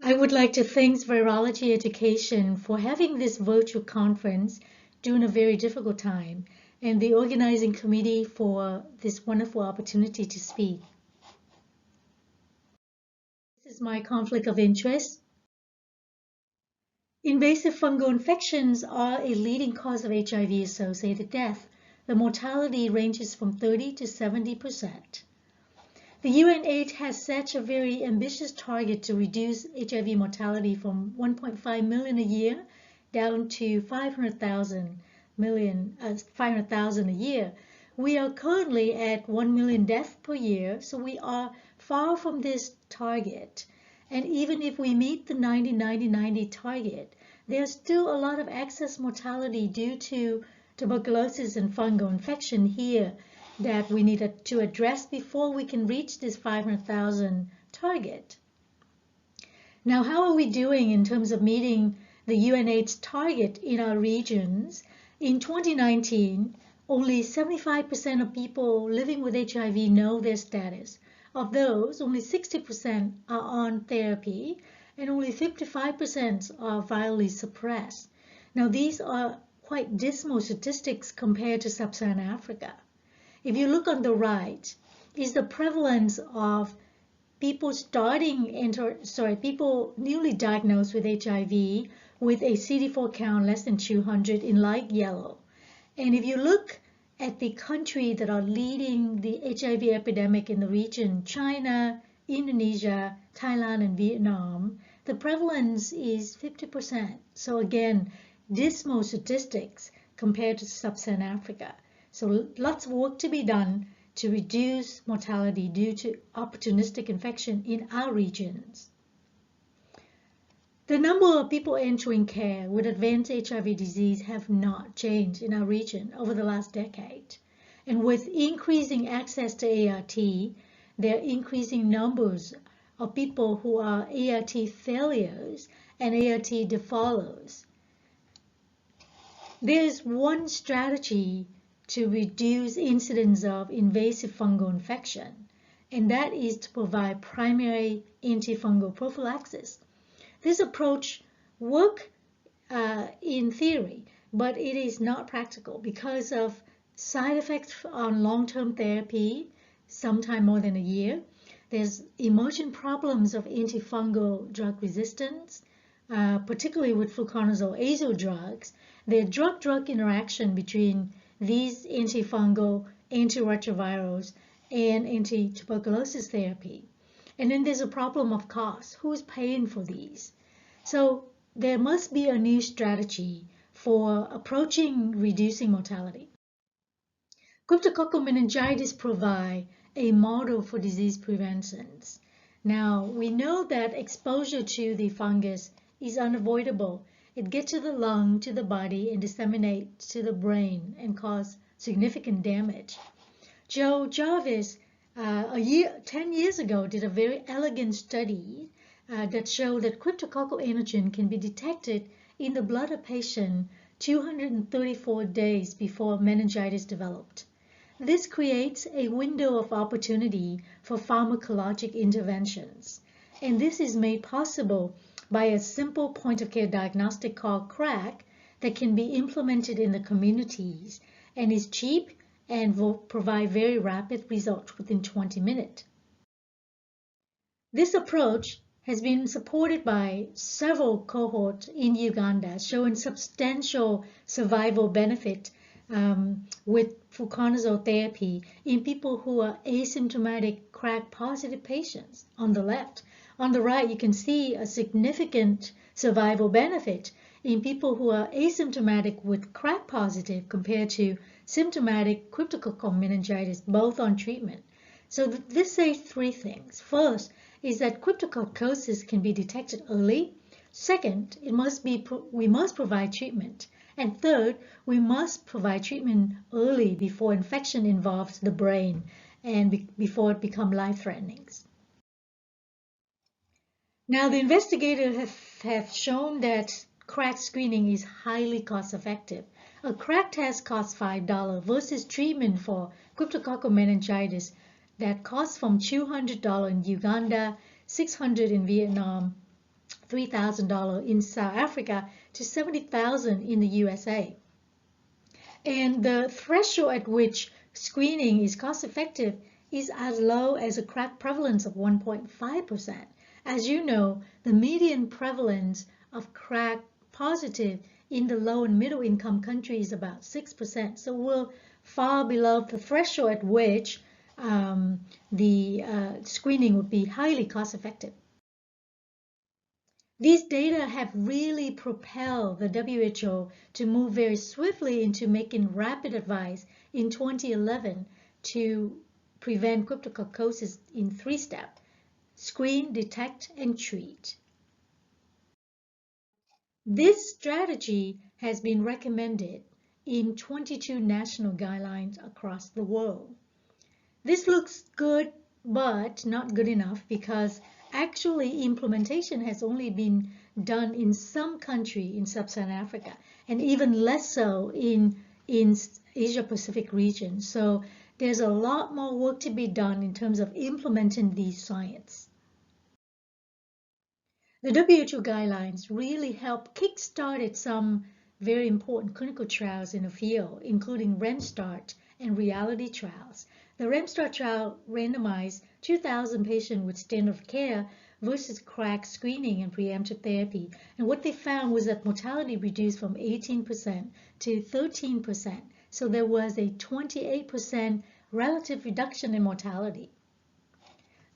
I would like to thank Virology Education for having this virtual conference during a very difficult time, and the organizing committee for this wonderful opportunity to speak. This is my conflict of interest. Invasive fungal infections are a leading cause of HIV-associated death. The mortality ranges from 30 to 70%. The UNAIDS has set a very ambitious target to reduce HIV mortality from 1.5 million a year down to 500,000 a year. We are currently at 1 million deaths per year, so we are far from this target. And even if we meet the 90-90-90 target, there's still a lot of excess mortality due to tuberculosis and fungal infection here that we need to address before we can reach this 500,000 target. Now, how are we doing in terms of meeting the UNAIDS target in our regions? In 2019, only 75% of people living with HIV know their status. Of those, only 60% are on therapy, and only 55% are virally suppressed. Now, these are quite dismal statistics compared to Sub-Saharan Africa. If you look on the right, is the prevalence of people people newly diagnosed with HIV with a CD4 count less than 200 in light yellow. And if you look at the countries that are leading the HIV epidemic in the region, China, Indonesia, Thailand, and Vietnam, the prevalence is 50%. So again, dismal statistics compared to Sub-Saharan Africa. So lots of work to be done to reduce mortality due to opportunistic infection in our regions. The number of people entering care with advanced HIV disease have not changed in our region over the last decade. And with increasing access to ART, there are increasing numbers of people who are ART failures and ART defaulters. There is one strategy to reduce incidence of invasive fungal infection, and that is to provide primary antifungal prophylaxis. This approach works in theory, but it is not practical because of side effects on long-term therapy, sometime more than a year. There's emergent problems of antifungal drug resistance, particularly with fluconazole azole drugs. The drug-drug interaction between these antifungal, antiretrovirals, and anti-tuberculosis therapy. And then there's a problem of cost. Who's paying for these? So there must be a new strategy for approaching reducing mortality. Cryptococcal meningitis provide a model for disease prevention. Now, we know that exposure to the fungus is unavoidable. It gets to the lung, to the body, and disseminates to the brain and cause significant damage. Joe Jarvis, 10 years ago, did a very elegant study that showed that cryptococcal antigen can be detected in the blood of a patient 234 days before meningitis developed. This creates a window of opportunity for pharmacologic interventions, and this is made possible by a simple point-of-care diagnostic called CrAg that can be implemented in the communities and is cheap and will provide very rapid results within 20 minutes. This approach has been supported by several cohorts in Uganda showing substantial survival benefit with fluconazole therapy in people who are asymptomatic CrAg-positive patients on the left. On the right, you can see a significant survival benefit in people who are asymptomatic with CrAg positive compared to symptomatic cryptococcal meningitis, both on treatment. So this says three things. First is that cryptococcosis can be detected early. Second, we must provide treatment. And third, we must provide treatment early before infection involves the brain and before it becomes life-threatening. Now, the investigators have shown that CrAg screening is highly cost-effective. A CrAg test costs $5 versus treatment for cryptococcal meningitis that costs from $200 in Uganda, $600 in Vietnam, $3,000 in South Africa to $70,000 in the USA. And the threshold at which screening is cost-effective is as low as a CrAg prevalence of 1.5%. As you know, the median prevalence of CrAg positive in the low and middle income countries is about 6%. So we're far below the threshold at which screening would be highly cost-effective. These data have really propelled the WHO to move very swiftly into making rapid advice in 2011 to prevent cryptococcosis in 3 steps: screen, detect, and treat. This strategy has been recommended in 22 national guidelines across the world. This looks good, but not good enough, because actually implementation has only been done in some country in sub-Saharan Africa, and even less so in Asia-Pacific region. So there's a lot more work to be done in terms of implementing these science. The WHO guidelines really help kick-started some very important clinical trials in the field, including REMSTART and reality trials. The REMSTART trial randomized 2,000 patients with standard of care versus CrAg screening and preemptive therapy. And what they found was that mortality reduced from 18% to 13%. So there was a 28% relative reduction in mortality.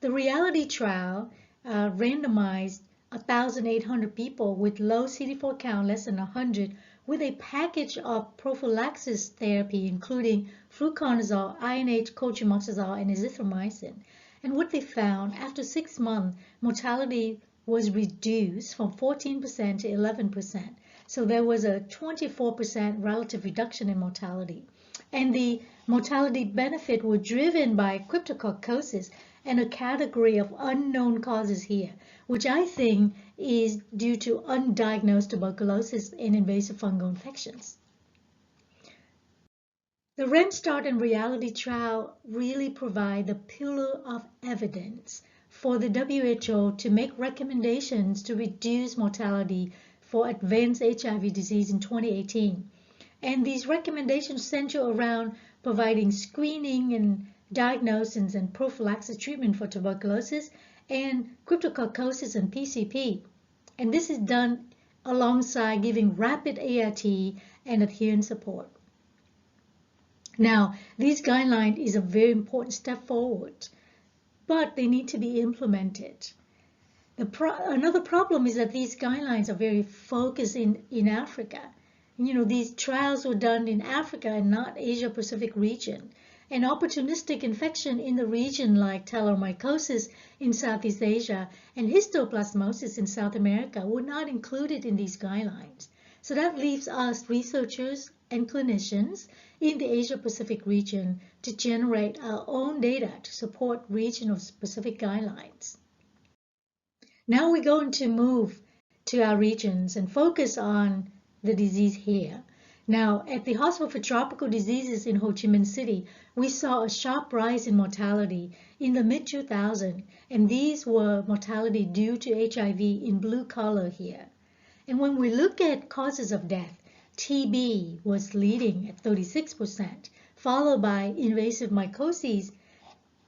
The reality trial randomized 1,800 people with low CD4 count, less than 100, with a package of prophylaxis therapy, including fluconazole, INH, cotrimoxazole, and azithromycin. And what they found, after 6 months, mortality was reduced from 14% to 11%. So there was a 24% relative reduction in mortality. And the mortality benefit were driven by cryptococcosis and a category of unknown causes here, which I think is due to undiagnosed tuberculosis and invasive fungal infections. The REMSTART and reality trial really provide the pillar of evidence for the WHO to make recommendations to reduce mortality for advanced HIV disease in 2018. And these recommendations center around providing screening and diagnosis and prophylaxis treatment for tuberculosis and cryptococcosis and PCP. And this is done alongside giving rapid ART and adherence support. Now, these guidelines is a very important step forward, but they need to be implemented. Another problem is that these guidelines are very focused in Africa. You know, these trials were done in Africa and not Asia-Pacific region. And opportunistic infection in the region like Talaromycosis in Southeast Asia and histoplasmosis in South America were not included in these guidelines. So that leaves us researchers and clinicians in the Asia-Pacific region to generate our own data to support regional specific guidelines. Now we're going to move to our regions and focus on the disease here. Now, at the Hospital for Tropical Diseases in Ho Chi Minh City, we saw a sharp rise in mortality in the mid-2000s, and these were mortality due to HIV in blue color here. And when we look at causes of death, TB was leading at 36%, followed by invasive mycoses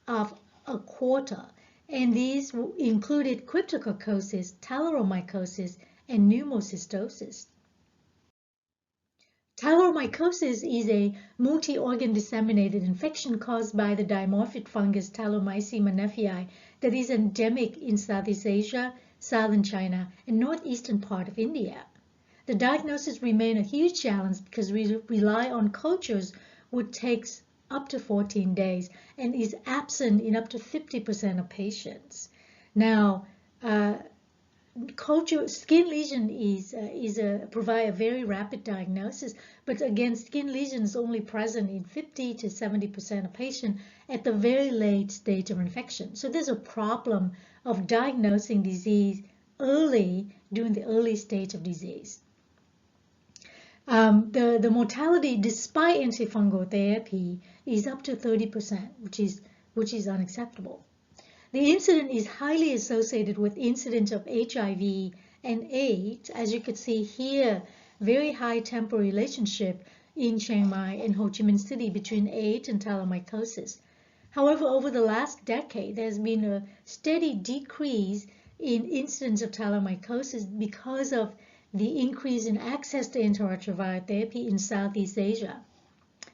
of a quarter, and these included cryptococcosis, Talaromycosis, and pneumocystosis. Talaromycosis is a multi-organ disseminated infection caused by the dimorphic fungus Talaromyces menefii that is endemic in Southeast Asia, southern China, and northeastern part of India. The diagnosis remains a huge challenge because we rely on cultures, which takes up to 14 days and is absent in up to 50% of patients. Now, skin lesion provide a very rapid diagnosis, but again, skin lesion is only present in 50 to 70% of patients at the very late stage of infection. So there's a problem of diagnosing disease early during the early stage of disease. The mortality despite antifungal therapy is up to 30%, which is unacceptable. The incidence is highly associated with incidence of HIV and 8, as you could see here, very high temporal relationship in Chiang Mai and Ho Chi Minh City between 8 and Talaromycosis. However, over the last decade, there's been a steady decrease in incidence of Talaromycosis because of the increase in access to antiretroviral therapy in Southeast Asia.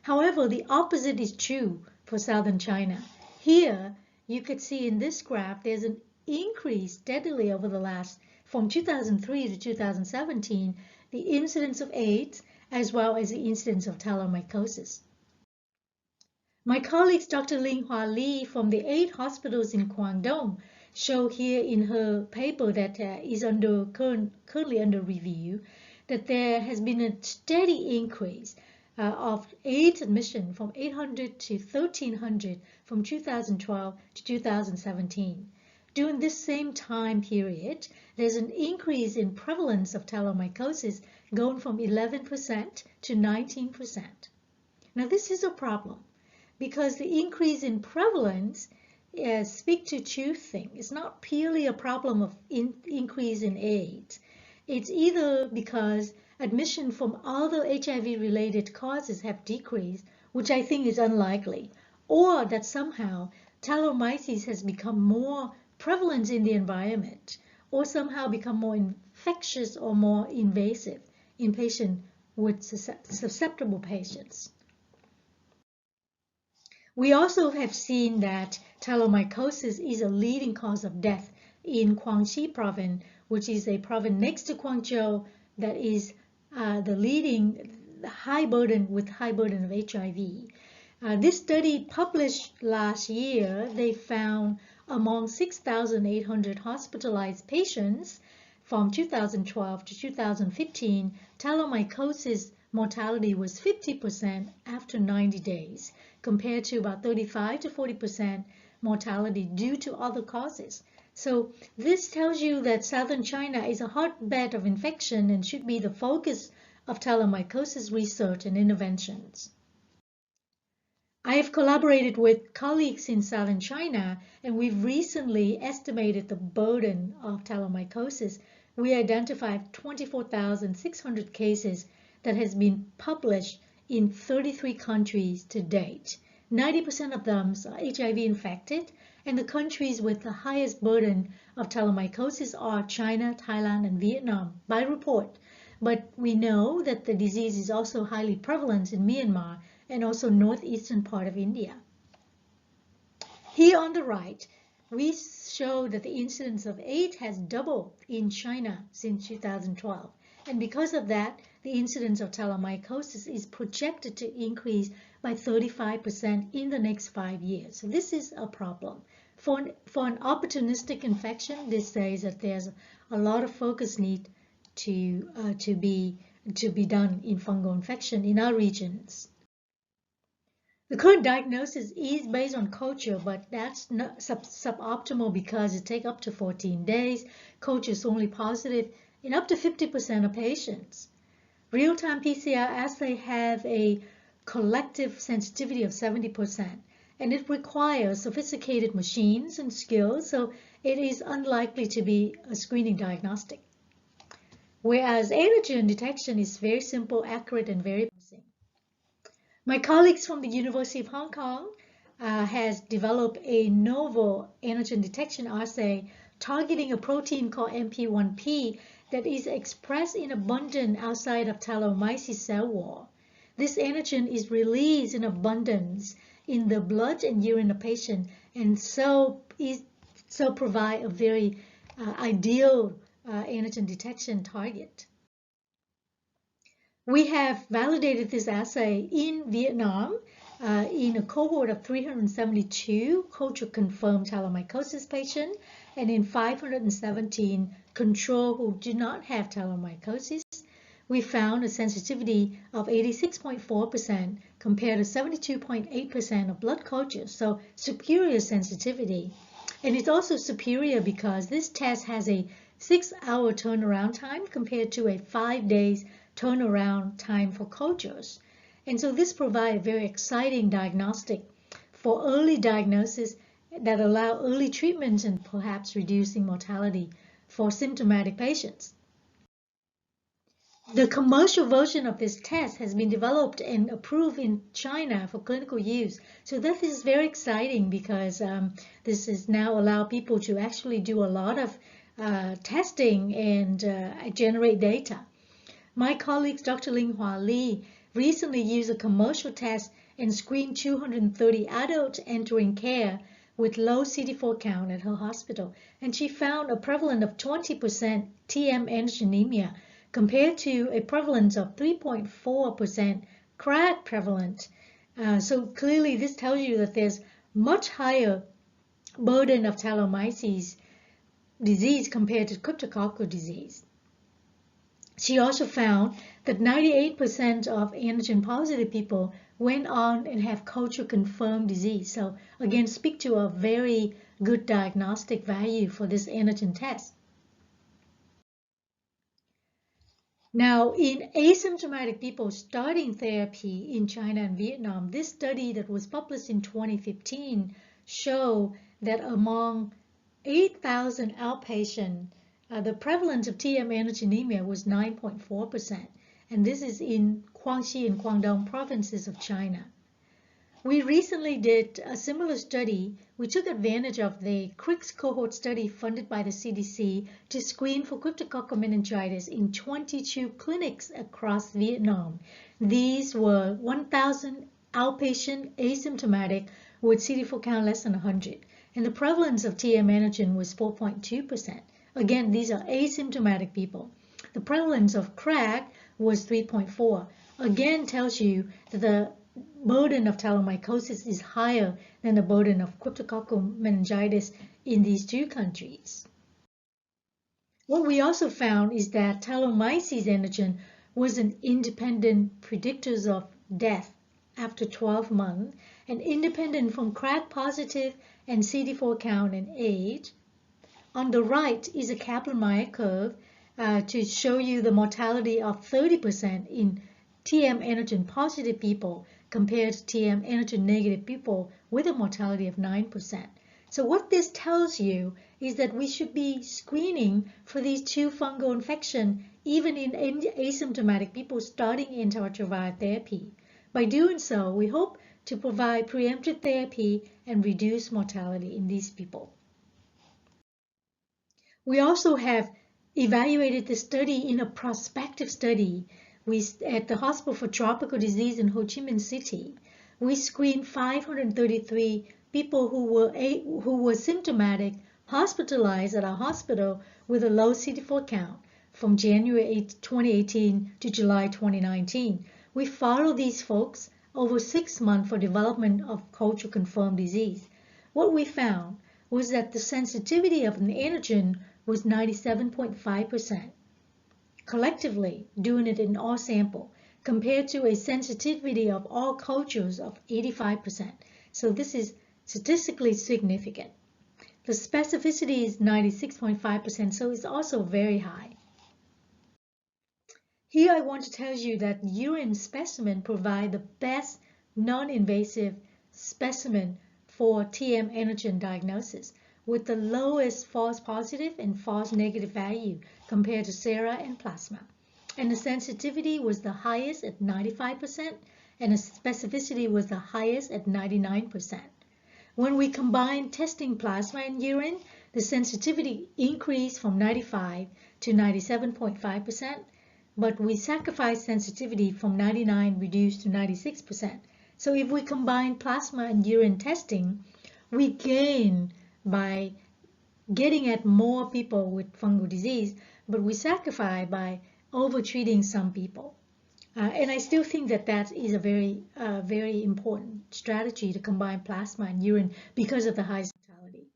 However, the opposite is true for southern China. Here, you could see in this graph, there's an increase steadily over the last, from 2003 to 2017, the incidence of AIDS as well as the incidence of Talaromycosis. My colleagues, Dr. Ling Hua Li from the 8 hospitals in Guangdong, show here in her paper that is currently under review that there has been a steady increase of AIDS admission from 800 to 1,300 from 2012 to 2017. During this same time period, there's an increase in prevalence of Talaromycosis going from 11% to 19%. Now this is a problem because the increase in prevalence speak to two things. It's not purely a problem of increase in AIDS. It's either because admission from other HIV-related causes have decreased, which I think is unlikely, or that somehow Talaromyces has become more prevalent in the environment, or somehow become more infectious or more invasive in patients with susceptible patients. We also have seen that Talaromycosis is a leading cause of death in Guangxi province, which is a province next to Guangzhou that is the leading high burden of HIV. This study published last year, they found among 6,800 hospitalized patients from 2012 to 2015, Talaromycosis mortality was 50% after 90 days, compared to about 35 to 40% mortality due to other causes. So this tells you that southern China is a hotbed of infection and should be the focus of Talaromycosis research and interventions. I have collaborated with colleagues in southern China, and we've recently estimated the burden of Talaromycosis. We identified 24,600 cases that has been published in 33 countries to date. 90% of them are HIV infected, and the countries with the highest burden of Talaromycosis are China, Thailand, and Vietnam by report. But we know that the disease is also highly prevalent in Myanmar and also northeastern part of India. Here on the right, we show that the incidence of AIDS has doubled in China since 2012. And because of that, the incidence of Talaromycosis is projected to increase by 35% in the next 5 years. So this is a problem. For an opportunistic infection, this says that there's a lot of focus need to be done in fungal infection in our regions. The current diagnosis is based on culture, but that's not suboptimal because it takes up to 14 days. Culture is only positive in up to 50% of patients. Real-time PCR assay have a collective sensitivity of 70%, and it requires sophisticated machines and skills, so it is unlikely to be a screening diagnostic. Whereas antigen detection is very simple, accurate, and very promising. My colleagues from the University of Hong Kong has developed a novel antigen detection assay targeting a protein called MP1P that is expressed in abundance outside of Talaromyces cell wall. This antigen is released in abundance in the blood and urine of patient, and so provide a very ideal antigen detection target. We have validated this assay in Vietnam in a cohort of 372 culture-confirmed Talaromycosis patients and in 517 control who do not have Talaromycosis. We found a sensitivity of 86.4% compared to 72.8% of blood cultures, so superior sensitivity. And it's also superior because this test has a 6-hour turnaround time compared to a 5 days turnaround time for cultures. And so this provides a very exciting diagnostic for early diagnosis that allow early treatments and perhaps reducing mortality for symptomatic patients. The commercial version of this test has been developed and approved in China for clinical use. So that is very exciting because this is now allow people to actually do a lot of testing and generate data. My colleague, Dr. Linghua Li, recently used a commercial test and screened 230 adults entering care with low CD4 count at her hospital. And she found a prevalence of 20% TM antigenemia compared to a prevalence of 3.4% CrAg prevalent. So clearly this tells you that there's much higher burden of Talaromycosis disease compared to Cryptococcal disease. She also found that 98% of antigen-positive people went on and have culture-confirmed disease. So again, speak to a very good diagnostic value for this antigen test. Now, in asymptomatic people starting therapy in China and Vietnam, this study that was published in 2015 showed that among 8,000 outpatients, the prevalence of TM antigenemia was 9.4%, and this is in Guangxi and Guangdong provinces of China. We recently did a similar study. We took advantage of the CrICS cohort study funded by the CDC to screen for cryptococcal meningitis in 22 clinics across Vietnam. These were 1,000 outpatient asymptomatic with CD4 count less than 100, and the prevalence of TM antigen was 4.2%. Again, these are asymptomatic people. The prevalence of CrAg was 3.4. Again, tells you that the burden of Talaromycosis is higher than the burden of cryptococcal meningitis in these two countries. What we also found is that Talaromyces antigen was an independent predictor of death after 12 months and independent from CrAg positive and CD4 count and age. On the right is a Kaplan-Meier curve to show you the mortality of 30% in TM antigen positive people compared to TM antigen negative people with a mortality of 9%. So what this tells you is that we should be screening for these two fungal infections even in asymptomatic people starting antiretroviral therapy. By doing so, we hope to provide preemptive therapy and reduce mortality in these people. We also have evaluated the study in a prospective study. At the Hospital for Tropical Disease in Ho Chi Minh City, we screened 533 people who were symptomatic, hospitalized at our hospital with a low CD4 count from January 2018 to July 2019. We followed these folks over 6 months for development of culture-confirmed disease. What we found was that the sensitivity of an antigen was 97.5%. Collectively, doing it in all sample, compared to a sensitivity of all cultures of 85%. So this is statistically significant. The specificity is 96.5%, so it's also very high. Here I want to tell you that urine specimen provide the best non-invasive specimen for TM antigen diagnosis, with the lowest false positive and false negative value compared to sera and plasma. And the sensitivity was the highest at 95%, and the specificity was the highest at 99%. When we combine testing plasma and urine, the sensitivity increased from 95 to 97.5%, but we sacrificed sensitivity from 99 reduced to 96%. So if we combine plasma and urine testing, we gain by getting at more people with fungal disease, but we sacrifice by over-treating some people. And I still think that that is a very important strategy to combine plasma and urine because of the high mortality.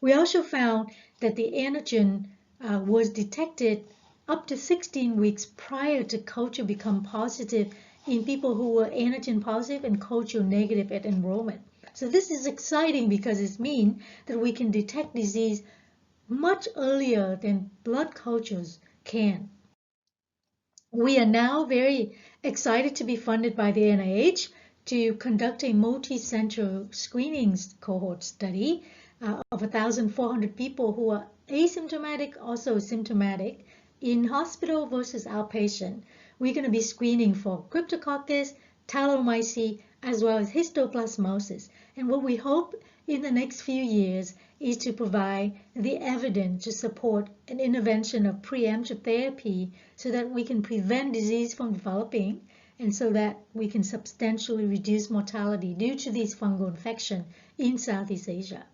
We also found that the antigen was detected up to 16 weeks prior to culture become positive in people who were antigen positive and culture negative at enrollment. So this is exciting because it means that we can detect disease much earlier than blood cultures can. We are now very excited to be funded by the NIH to conduct a multi-center screening cohort study of 1,400 people who are asymptomatic, also symptomatic, in hospital versus outpatient, we're going to be screening for Cryptococcus, Talaromycosis, as well as histoplasmosis. And what we hope in the next few years is to provide the evidence to support an intervention of preemptive therapy so that we can prevent disease from developing and so that we can substantially reduce mortality due to these fungal infections in Southeast Asia.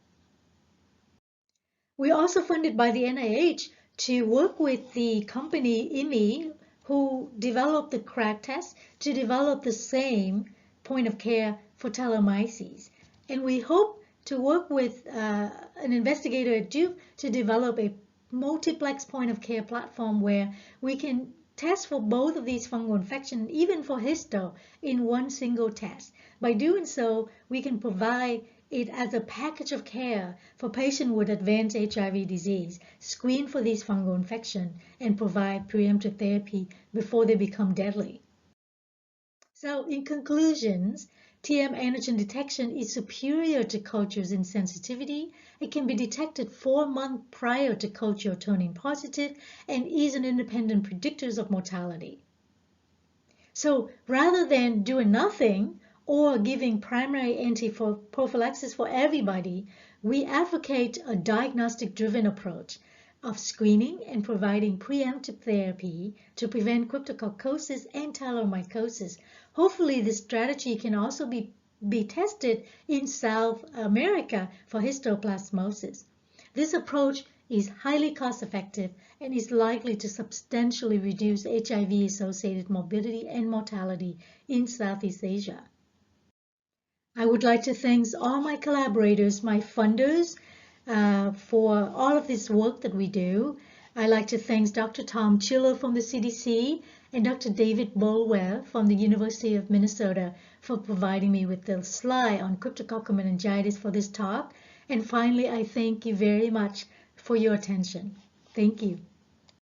We're also funded by the NIH to work with the company IMI, who developed the CrAg test, to develop the same point of care for Talaromycosis. And we hope to work with an investigator at Duke to develop a multiplex point of care platform where we can test for both of these fungal infections, even for histo, in one single test. By doing so, we can provide it as a package of care for patients with advanced HIV disease, screen for these fungal infections, and provide preemptive therapy before they become deadly. So in conclusions, TM antigen detection is superior to cultures in sensitivity. It can be detected 4 months prior to culture turning positive and is an independent predictor of mortality. So rather than doing nothing or giving primary anti-prophylaxis for everybody, we advocate a diagnostic-driven approach of screening and providing preemptive therapy to prevent cryptococcosis and Talaromycosis. Hopefully, this strategy can also be tested in South America for histoplasmosis. This approach is highly cost-effective and is likely to substantially reduce HIV-associated morbidity and mortality in Southeast Asia. I would like to thank all my collaborators, my funders, for all of this work that we do. I'd like to thank Dr. Tom Chiller from the CDC and Dr. David Bolwell from the University of Minnesota for providing me with the slide on cryptococcal meningitis for this talk. And finally, I thank you very much for your attention. Thank you.